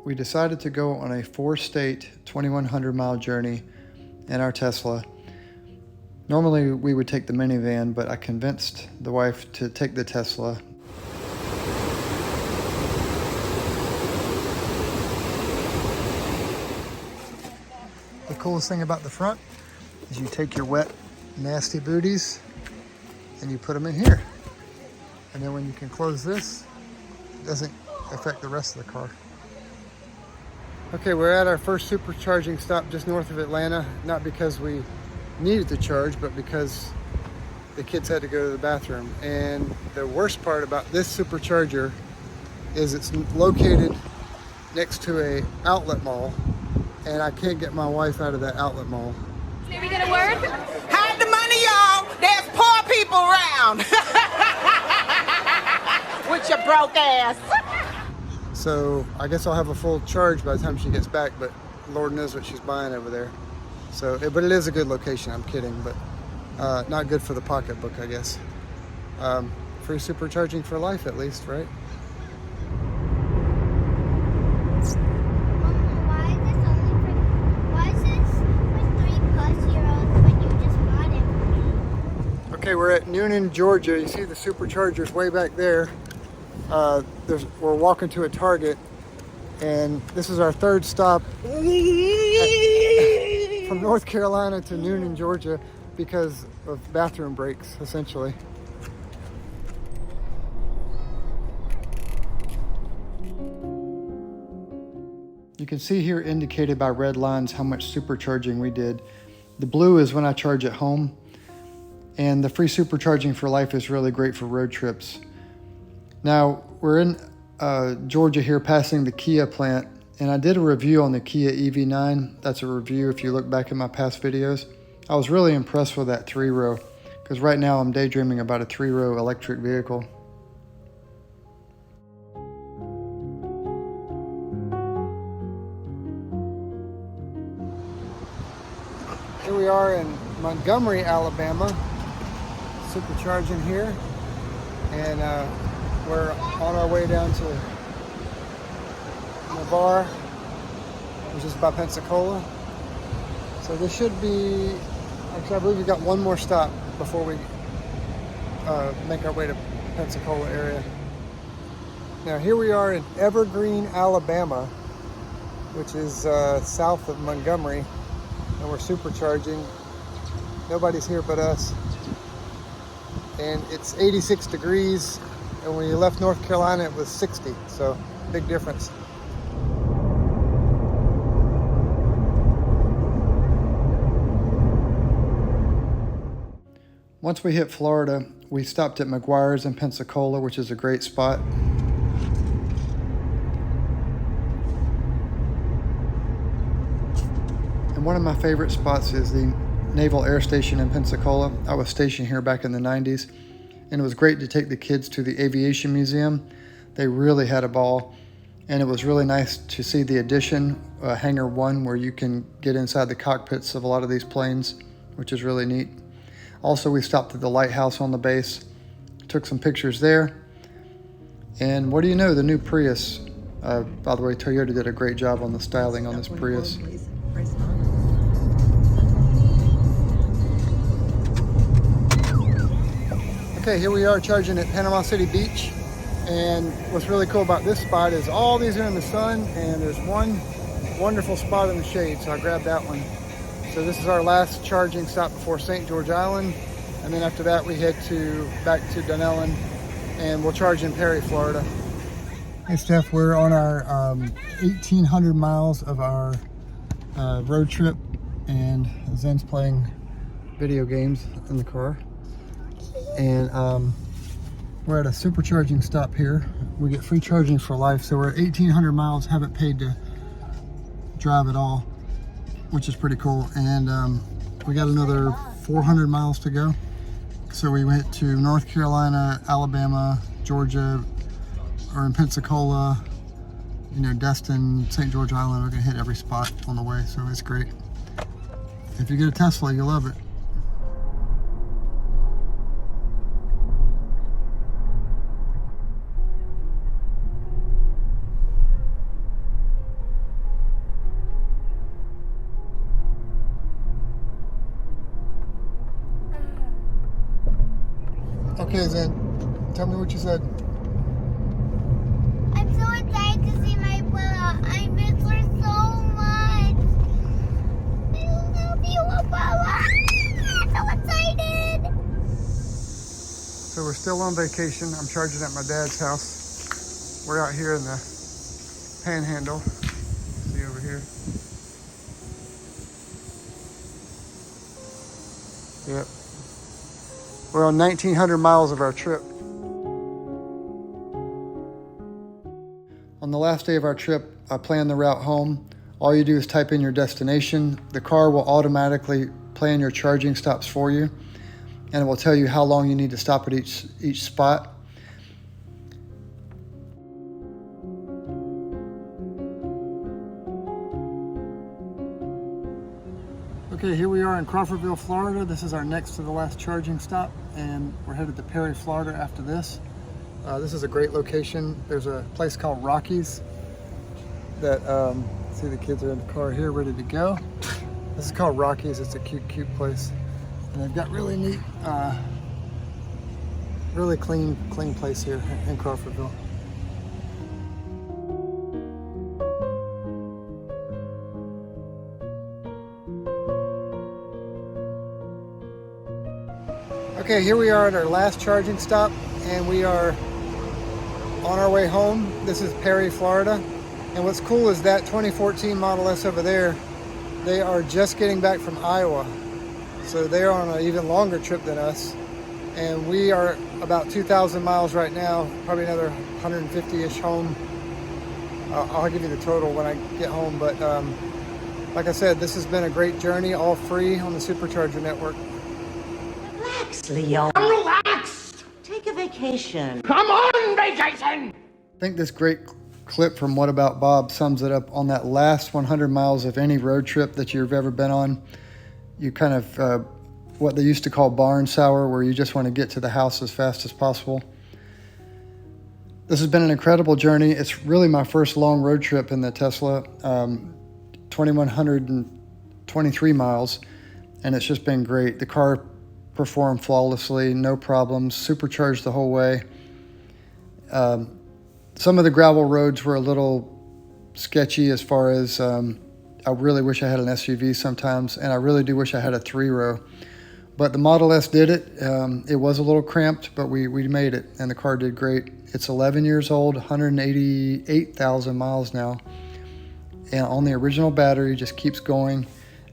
we decided to go on a 4-state, 2,100 mile journey in our Tesla. Normally we would take the minivan, but I convinced the wife to take the Tesla. The coolest thing about the front is you take your wet, nasty booties and you put them in here. And then when you can close this, it doesn't affect the rest of the car. Okay, we're at our first supercharging stop just north of Atlanta, not because we needed to charge, but because the kids had to go to the bathroom. And the worst part about this supercharger is it's located next to a outlet mall, and I can't get my wife out of that outlet mall. Did we get a word? Hide the money, y'all. There's poor people around. With your broke ass. So I guess I'll have a full charge by the time she gets back, but Lord knows what she's buying over there. So, but it is a good location, I'm kidding, but not good for the pocketbook, I guess. Free supercharging for life at least, right? Okay, we're at Newnan, Georgia. You see the superchargers way back there. We're walking to a Target, and this is our third stop from North Carolina to Newnan, Georgia, because of bathroom breaks, essentially. You can see here indicated by red lines how much supercharging we did. The blue is when I charge at home, and the free supercharging for life is really great for road trips. Now, we're in Georgia here, passing the Kia plant, and I did a review on the Kia EV9. That's a review if you look back in my past videos. I was really impressed with that 3-row, because right now I'm daydreaming about a 3-row electric vehicle. Here we are in Montgomery, Alabama, supercharging here, and we're on our way down to Navarre, which is by Pensacola. So this should be, actually I believe we've got one more stop before we make our way to Pensacola area. Now here we are in Evergreen, Alabama, which is south of Montgomery, and we're supercharging. Nobody's here but us. And it's 86 degrees, and when you left North Carolina it was 60, so big difference. Once we hit Florida, we stopped at McGuire's in Pensacola, which is a great spot. And one of my favorite spots is the Naval Air Station in Pensacola. I was stationed here back in the 90s, and it was great to take the kids to the Aviation Museum. They really had a ball, and it was really nice to see the addition, Hangar 1, where you can get inside the cockpits of a lot of these planes, which is really neat. Also, we stopped at the lighthouse on the base, took some pictures there, and what do you know, the new Prius. By the way, Toyota did a great job on the styling on this Prius. Okay, here we are charging at Panama City Beach, and what's really cool about this spot is all these are in the sun, and there's one wonderful spot in the shade, so I grabbed that one. So this is our last charging stop before St. George Island, and then after that we head back to Dunellen, and we'll charge in Perry, Florida. Hey Steph, we're on our 1,800 miles of our road trip, and Zen's playing video games in the car. And we're at a supercharging stop here. We get free charging for life, so we're at 1,800 miles, haven't paid to drive at all, which is pretty cool. And we got another 400 miles to go. So we went to North Carolina, Alabama, Georgia, or in Pensacola, you know, Destin, St. George Island. We're gonna hit every spot on the way, so it's great. If you get a Tesla, you'll love it. Okay, Zen. Tell me what you said. I'm so excited to see my Abuela. I miss her so much. I love you, Abuela. I'm so excited. So we're still on vacation. I'm charging at my dad's house. We're out here in the Panhandle. See over here. Yep. We're on 1,900 miles of our trip. On the last day of our trip, I planned the route home. All you do is type in your destination. The car will automatically plan your charging stops for you, and it will tell you how long you need to stop at each spot. Okay, here we are in Crawfordville, Florida. This is our next to the last charging stop, and we're headed to Perry, Florida after this. This is a great location. There's a place called Rockies that, see the kids are in the car here ready to go. This is called Rockies. It's a cute, cute place. And they've got really neat, really clean place here in Crawfordville. Okay, here we are at our last charging stop, and we are on our way home. This is Perry, Florida. And what's cool is that 2014 Model S over there, they are just getting back from Iowa. So they're on an even longer trip than us. And we are about 2,000 miles right now, probably another 150-ish home. I'll give you the total when I get home. But like I said, this has been a great journey, all free on the Supercharger network. Relax, Leo. I'm relaxed. Take a vacation. Come on, vacation! I think this great clip from What About Bob sums it up. On that last 100 miles of any road trip that you've ever been on, you kind of, what they used to call barn sour, where you just want to get to the house as fast as possible. This has been an incredible journey. It's really my first long road trip in the Tesla, 2,123 miles, and it's just been great. The car performed flawlessly, no problems, supercharged the whole way. Some of the gravel roads were a little sketchy as far as I really wish I had an SUV sometimes, and I really do wish I had a 3-row. But the Model S did it. It was a little cramped, but we made it, and the car did great. It's 11 years old, 188,000 miles now, and on the original battery, just keeps going.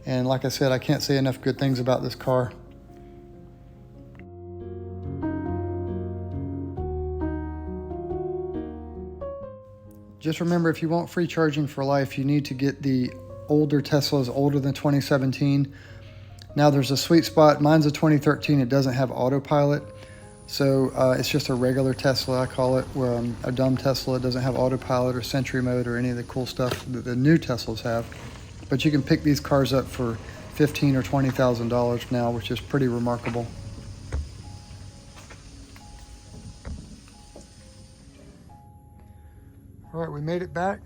And like I said, I can't say enough good things about this car. Just remember, if you want free charging for life, you need to get the older Teslas, older than 2017. Now there's a sweet spot. Mine's a 2013. It doesn't have autopilot. So it's just a regular Tesla, I call it, a dumb Tesla. It doesn't have autopilot or Sentry mode or any of the cool stuff that the new Teslas have. But you can pick these cars up for $15,000 or $20,000 now, which is pretty remarkable. All right, we made it back.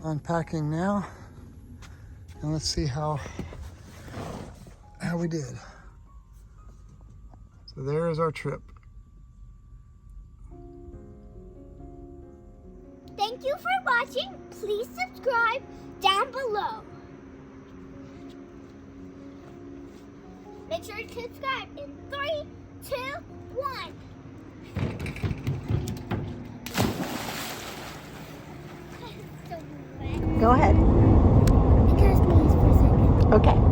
Unpacking now. And let's see how we did. So there is our trip. Thank you for watching. Please subscribe down below. Make sure to subscribe in 3, 2, 1. Go ahead. Because please for a second. Okay.